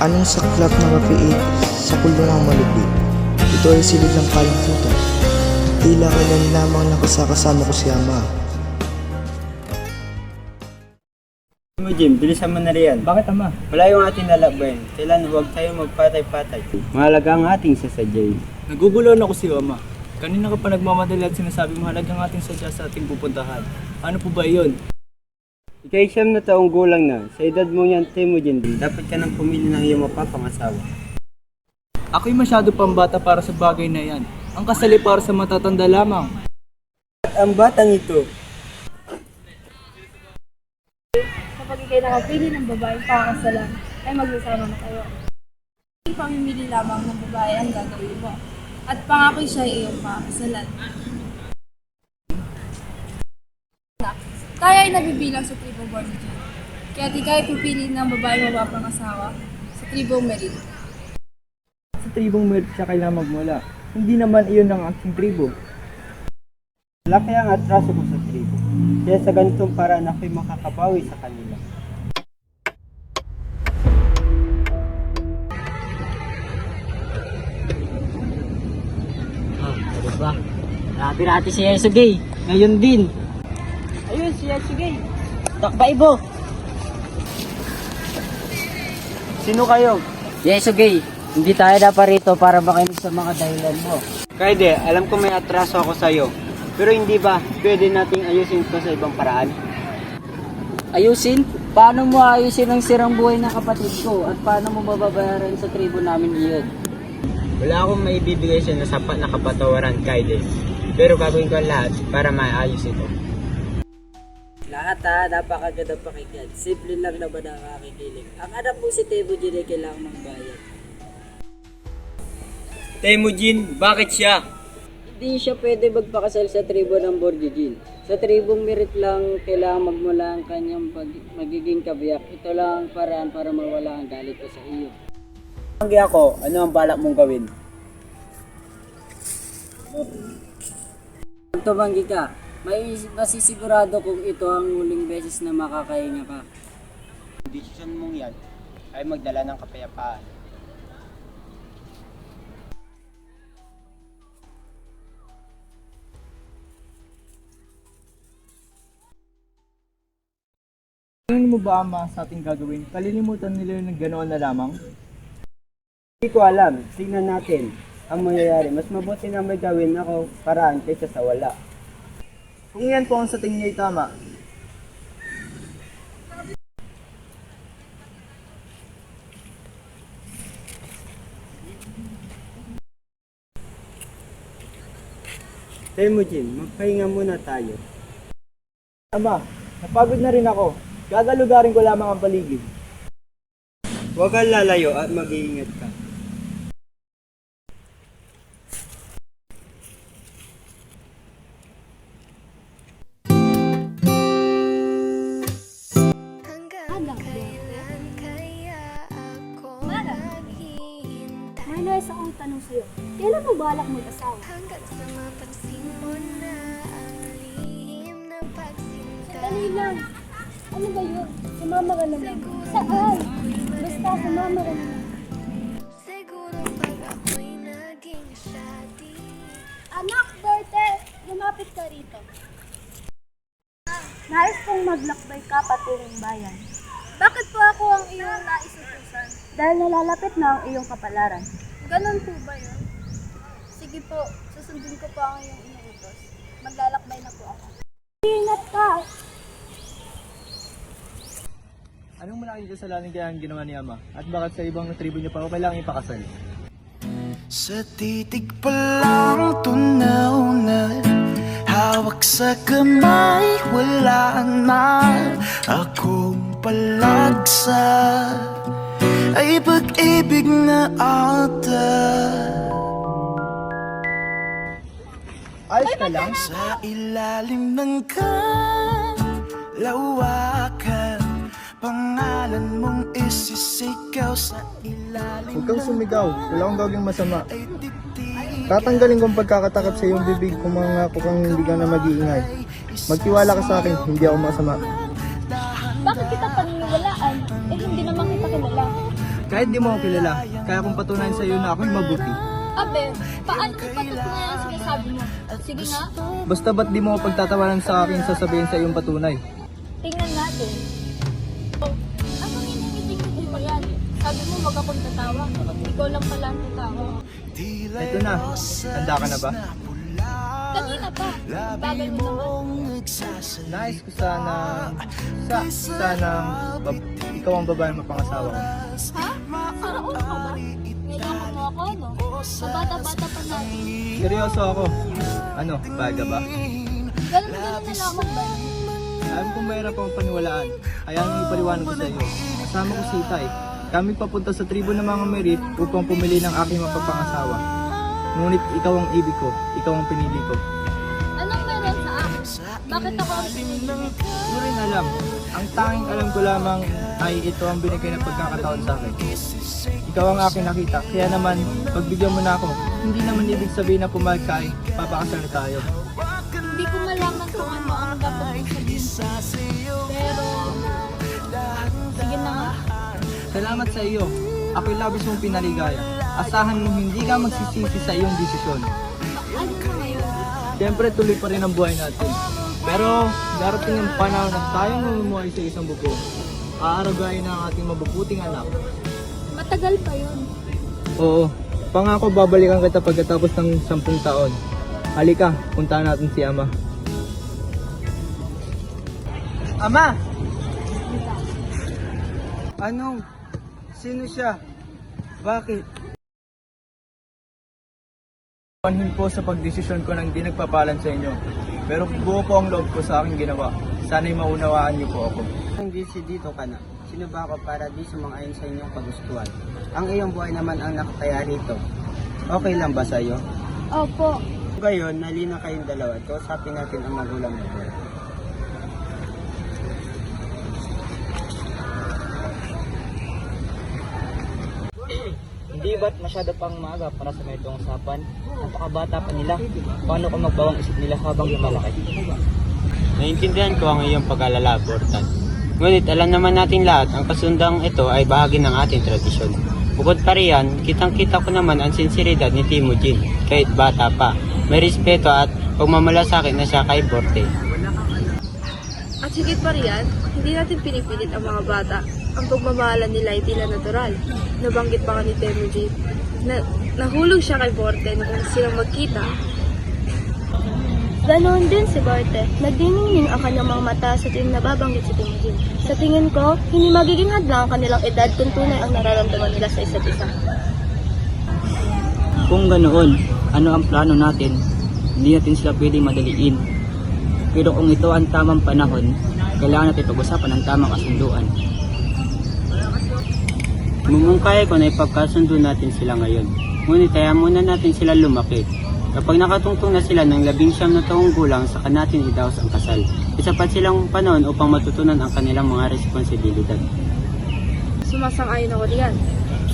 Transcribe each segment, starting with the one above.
Anong saklap na kapiit sa kulungang malupit? Ito ay silid ng kalamputan. Tila kailan lamang nakasakasama ko si Ama. Mo Jim, bilisan mo na riyan. Bakit, Ama? Wala yung ating lalakbayan. Kailan huwag tayo magpatay-patay. Mahalaga ang ating sasadyay. Naguguluhan ako si Ama. Kanina ka pa nagmamadali at sinasabi mahalagang ating sadya sa ating pupuntahan. Ano po ba iyon? Ika'y 9 na taong gulang na. Sa edad mo yan, Temujin, dapat ka nang pumili ng iyong mapapangasawa. Ako'y masyado pang bata para sa bagay na yan. Ang kasali para sa matatanda lamang. At ang batang ito, Kapag ikay nakapili ng babaeng pakakasalan, ay magsasama na kayo. Ang pamimili lamang ng babae ang gagawin mo. At pangako siya ay iyong pakakasalan. Tayo ay nabibilang sa tribong Borneo. Kaya di kayo pipili ng babae mapapangasawa sa tribong Merit. Sa tribong Merit siya kailangan magmula. Hindi naman iyon ang aking tribo. laki ang atraso ko sa tribo. Kaya sa ganitong paraan ako'y makakabawi sa kanila. Ano ba? Grabe natin si Yesugay. Ngayon din. Ayun, si Yesugay. Takbaibo. Sino kayo? Yesugay, hindi tayo dapat rito para makinig sa mga dahilan mo. Kaide, alam ko may atraso ako sa'yo. Pero hindi ba pwede nating ayusin ito sa ibang paraan? Ayusin? Paano mo ayusin ang sirang buhay ng kapatid ko? At paano mo mababayaran sa tribo namin iyon? Wala akong maibibigay siya na sapat na kapatawaran, Kaide. Pero gagawin ko ang lahat para maayos ito. Lahat napakaganda pakinggan. Simple lang naman ang kakikilig. Ang anak mo si Temujin ay kailangan magbayad. Temujin, bakit siya? Hindi siya pwede magpakasal sa tribo ng Borjigin. Sa tribong Merit lang kailangan magmula ang kanyang magiging kabiyak. Ito lang ang paraan para mawala ang galit ko sa iyo. Tanggi ako, ano ang balak mong gawin? Kung tumanggi ka, masisigurado kung ito ang huling beses na makakahinga ka. Ang desisyon mong yan ay magdala ng kapayapaan. Ano mo ba, Ama, sa ating gagawin? Kalilimutan nila yung ganoon na lamang? Hindi ko alam, tingnan natin ang mangyayari. Mas mabuti na may gawin ako paraan kaysa sa wala. Kung yan po ang sa tingin niya ay tama, Temujin, magpahinga muna tayo. Ama, napagod na rin ako. Gagalugarin ko lamang ang paligid. Huwag kang lalayo at mag-iingat ka. May nais akong tanong sa'yo. Kailan mo balak mag-asawa? Sandali lang. Ano ba yun? Sumama ka naman. Saan? Basta sumama ka naman. Anak, Dorte, lumapit ka rito. Nais kong maglakbay ka patungong bayan. Bakit po ako ang iyong naisutusan? Dahil nalalapit na ang iyong kapalaran. Ganon po ba yun? Sige po, susundin ko po ang iyong inuutos. Maglalakbay na po ako. Ingat ka! anong malaking kasalanan kaya ang ginawa ni Ama? At bakit sa ibang tribo niyo pa ako kailangang ipakasal? Sa titig pa lang tunaw na hawak sa kamay, wala na akong palagsa. Ay pag-ibig na ata. Ayos ka lang? Sa ilalim ng kalawakan, pangalan mong isisigaw sa ilalim. Huwag kang sumigaw, wala akong gagawing masama. Tatanggalin kong pagkakatakap sa iyong bibig kung mangako kang hindi ka na mag-iingay. Magtiwala ka sa akin, hindi ako masama. Bakit kita paniniwalaan? Eh hindi naman kita kilala. Kahit di mo ako kilala, kaya kong patunayan sa iyo na ako'y mabuti. Abe, paano mo patutunayan ang sinasabi mo? Sige nga, Basta ba't di mo ako pagtatawanan sa akin sasabihin sa iyong patunay? tingnan natin. Oh, anong hinihiling mo ba yan? Sabi mo wag akong tatawa. Ikaw lang pala ang tatawa. Ito na, handa ka na ba? Kanina pa, bagay mo naman. Nais ko sana ikaw ang babae mapangasawa ko. Ha? Saraon ka ba? Niloko mo ako, no? Sa bata-bata pa natin. Seryoso ako. Ano, baga ba? Ganun-ganun na lang ako ba? Alam kong mahirap akong paniwalaan. Kaya nang ipaliwanag ko sa iyo. Kasama ko si Itay. Kami papunta sa tribo ng mga merit upang pumili ng aking mapapangasawa. Ngunit ikaw ang ibig ko. Ikaw ang pinili ko. Anong meron sa akin? Bakit ako ang pinili? Hindi rin alam. Ang tanging alam ko lamang ay ito ang binigay ng pagkakataon sa akin. Ikaw ang aking nakita. Kaya naman, pagbigyan mo na ako, hindi naman ibig sabihin na pumayag ka ay papakasal na tayo. Hindi ko malaman kung ano ang dapat kong sabihin. Pero, sige na nga. Salamat sa iyo. Ako'y labis mong pinaligaya. Asahan mo hindi ka magsisisi sa iyong desisyon. Ano na ngayon? Siyempre tuloy pa rin ang buhay natin. Pero darating ang panahon na tayong mamumuhay sa isang bubong. Aaragayin na ang ating mabubuting anak. Matagal pa yun. Oo, pangako babalikan kita pagkatapos ng 10 taon. Halika, puntahan natin si Ama. Ama! Anong? Sino siya? Bakit? Panhin po sa pagdesisyon ko nang di nagpapalan sa inyo. Pero buo po ang loob ko sa aking ginawa. Sana'y maunawaan niyo po ako. Hindi si dito ka na. Sino ba ako para di sumang-ayon sa inyong kagustuhan? Ang iyong buhay naman ang nakataya rito. Okay lang ba sa iyo? Opo. Ngayon, nalina kayong dalawa. Kausapin natin ang magulang mo. Hindi ba't masyado pang maaga para sa ganitong usapan? Napakabata pa nila. Paano kung magbawang isip nila habang lumalaki? Naiintindihan ko ang iyong pag-alala, Bortan. Ngunit alam naman natin lahat, ang kasundang ito ay bahagi ng ating tradisyon. Bukod pa riyan, kitang-kita ko naman ang sinseridad ni Timujin, kahit bata pa. May respeto at pagmamalasakit na siya kay Borte. At higit pa riyan, hindi natin pinipilit ang mga bata. Ang pagmamahalan nila ay tila natural. Nabanggit pa nga ni Temujin na nahulog siya kay Borte nung silang magkita. Ganoon din si Barte. Nagdiningning ang kanyang mga mata sa tuwing nababanggit si Timujin. Sa tingin ko, hindi magiging hadlang ang kanilang edad kung tunay ang nararamdaman nila sa isa't isa. Kung ganoon, ano ang plano natin? Hindi natin sila pwedeng madaliin. Pero kung ito ang tamang panahon, kailangan natin pag-usapan ang tamang kasunduan. Mumungkay ko na ipagkasundo natin sila ngayon. Ngunit kaya muna natin sila lumaki. Kapag nakatungtong na sila ng 19 na taong gulang, saka natin idaos ang kasal. Isa pa silang panahon upang matutunan ang kanilang mga responsibilidad. Sumasang-ayon ako diyan.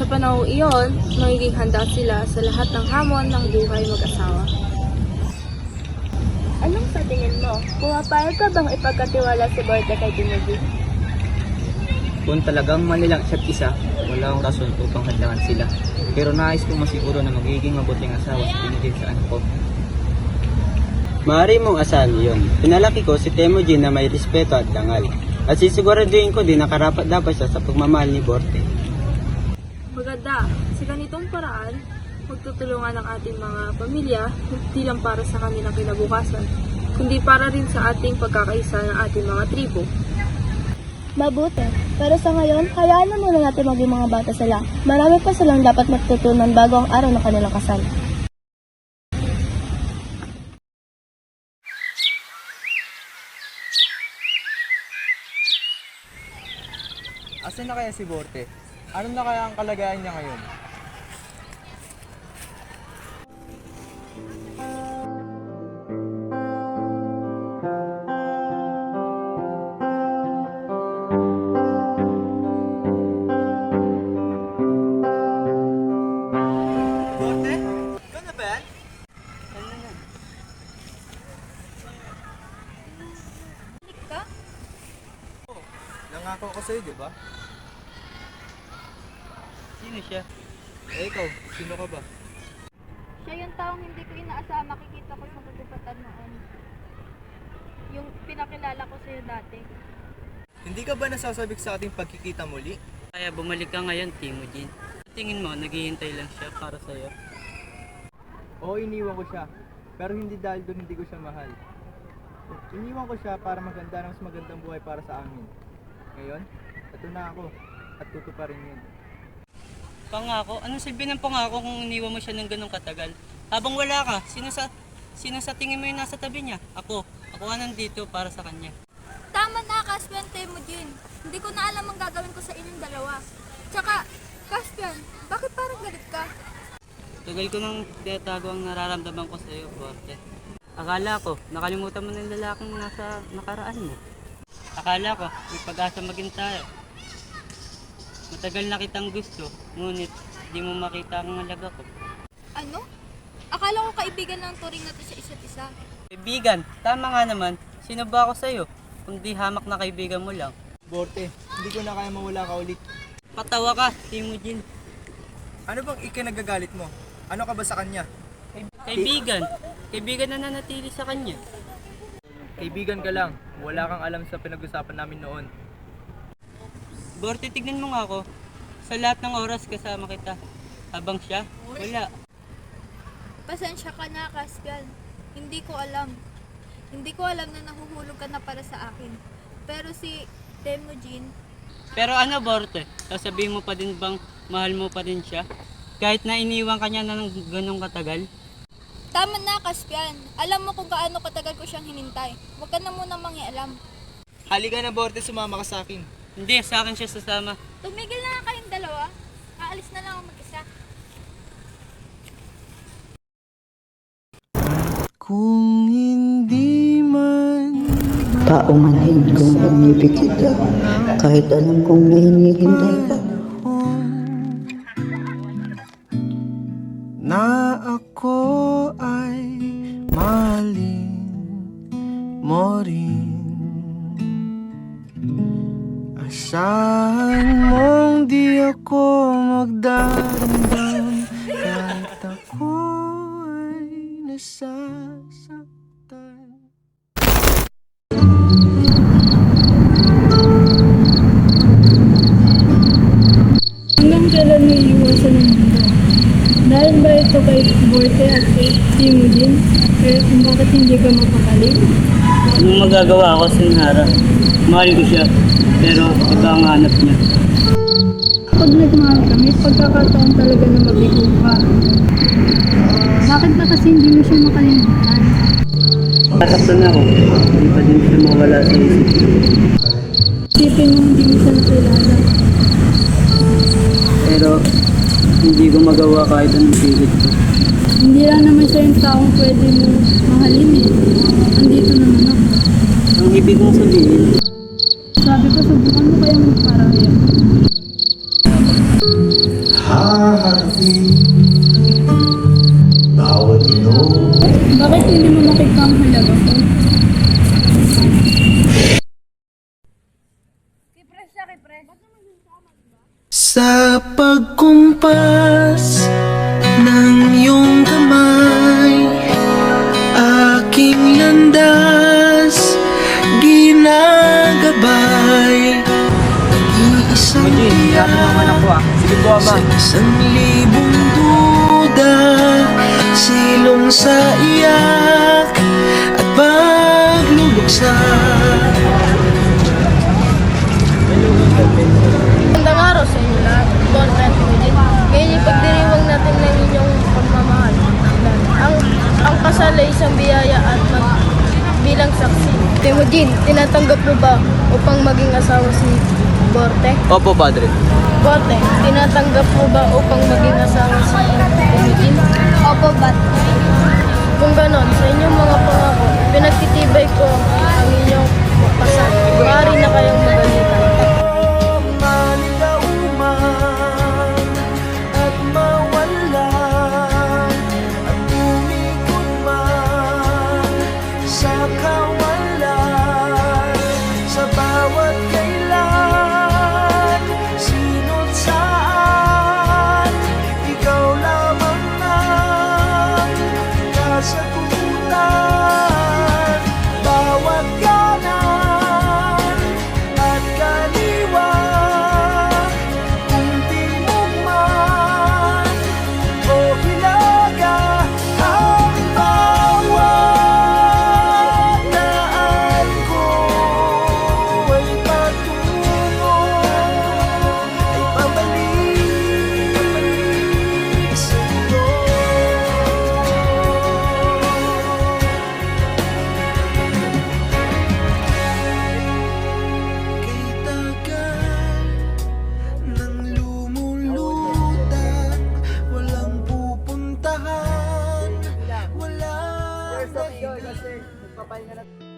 Sa panahon iyon, magiging handa sila sa lahat ng hamon ng buhay mag-asawa. Anong sa tingin mo? Pumapayag ka bang ipagkatiwala si Barte kay Timujin? Kung talagang manilang isa't isa, wala akong rason upang hadlangan sila. Pero nais kong masiguro na magiging mabuting asawa sa Timujin sa anak ko. Maaari mong asahan iyon. Pinalaki ko si Temujin na may respeto at dangal. At sisiguraduhin ko din na karapat-dapat siya sa pagmamahal ni Borte. Maganda, sa ganitong paraan, magtutulungan ang ating mga pamilya, hindi lang para sa kanilang kinabukasan, kundi para rin sa ating pagkakaisa ng ating mga tribo. Mabuti. Pero sa ngayon, hayaan na muna natin maging mga bata sila. Marami pa silang dapat matutunan bago ang araw ng kanilang kasal. Asan na kaya si Borte? Ano na kaya ang kalagayan niya ngayon? Borte? Ikaw na ba yan? Nangako ko sa'yo, di ba? Sino siya? Eh ikaw, sino ka ba? Siya yung taong hindi ko inaasahan makikita ko sa kagubatan noon. Yung pinakilala ko sa'yo dati. Hindi ka ba nasasabik sa ating pagkikita muli? Kaya bumalik ka ngayon, Timujin. Tingin mo, naghihintay lang siya para sa'yo. Oo, iniwan ko siya. Pero hindi dahil doon hindi ko siya mahal. Iniwan ko siya para maganda ng mas magandang buhay para sa amin. Ngayon, ito na ako. At tutuparin yun. Pangako? Anong silbi ng pangako kung iniwan mo siya ng ganong katagal? Habang wala ka, sino sa tingin mo yung nasa tabi niya? Ako ang nandito para sa kanya. Tama na, Caspian, Temujin. Hindi ko na alam ang gagawin ko sa inyong dalawa. Tsaka, Caspian, bakit parang galit ka? Tagal ko nang tinatago ang nararamdaman ko sa iyo, Forte. Akala ko, nakalimutan mo na yung lalaking nasa nakaraan mo. Akala ko, may pag-asa maging tayo. Matagal na kitang gusto, ngunit di mo makita ang halaga ko. Ano? Akala ko kaibigan ng turing natin sa isa't isa. Kaibigan, tama nga naman. Sino ba ako sa'yo? Kundi hamak na kaibigan mo lang. Borte, hindi ko na kaya mawala ka ulit. Patawa ka, Timujin. Ano bang ikinagagalit mo? Ano ka ba sa kanya? Kaibigan. Kaibigan na nanatili sa kanya. Kaibigan ka lang. Wala kang alam sa pinag-usapan namin noon. Borte, tignan mo nga ako. Sa lahat ng oras kasama kita. Habang siya, wala. Pasensya ka na, Caspian. Hindi ko alam. Hindi ko alam na nahuhulog ka na para sa akin. Pero si Temujin, Pero ano, Borte? Sasabihin mo pa din bang mahal mo pa din siya? Kahit na iniwan ka niya na ng ganong katagal? tama na, Caspian. Alam mo kung gaano katagal ko siyang hinintay. Huwag ka na muna mangialam. Halika na, Borte, sumama ka sa akin. Hindi, sa akin siya sasama. Tumigil na nga kayong dalawa. Aalis na lang ako mag-isa. Kung hindi man Paumanhin kong inibig kita, kahit alam kong may hinihintay ka. na ako ay mahalin mo rin. Asahan mong di ako magdaramdam kahit ako ay nasasaktan. Hanggang kailan mo iiwasan ng mundo? Dahil ba ito kay Borte at kay Timujin? Kaya kung bakit hindi ka mapakali? Anong magagawa ko, Sinhara? Mahal ko siya, pero ito ang hanap niya. Pag nagmahal ka, may pagkakataon talaga na mabigo ka. Bakit ba kasi hindi mo siya makalimutan? Tataktan ako, hindi pa din siya mawala sa isip ko. Isipin mo hindi mo siya nakilala. Pero hindi ko magawa kahit anong pilit ko. Hindi lang naman siya yung taong pwede mo mahalin eh. Andito naman ako. Ang ibig kong sabihin, Sabi ko, subukan mo kayang magparaya. Haharapin bawat inom. Bakit hindi mo nakita ang halaga ko? Sa pagkumpas ng iyong kamay, aking landas ginagabay. Nag-iisang tiyak Sige po, Ama. sa 1,000 duda, silong sa iyak at pagluluksa. Magandang araw sa inyo lahat. Borte at Timujin. Ngayon ipagdiriwang natin ng inyong pagmamahal. Ang kasal ay isang biyaya at bilang saksi. Timujin, tinatanggap mo ba upang maging asawa si Borte? Opo, Padre. Borte, tinatanggap mo ba upang maging asawa si Timujin? Opo, Bat. Kung ganon, sa inyong mga pangako, pinagtitibay ko ang inyong kasal. Maaari na kayong magalitan. Manilaw man at mawala at umikot man sa kawalan, sa bawat kailan, sino't saan Magpapahinga na.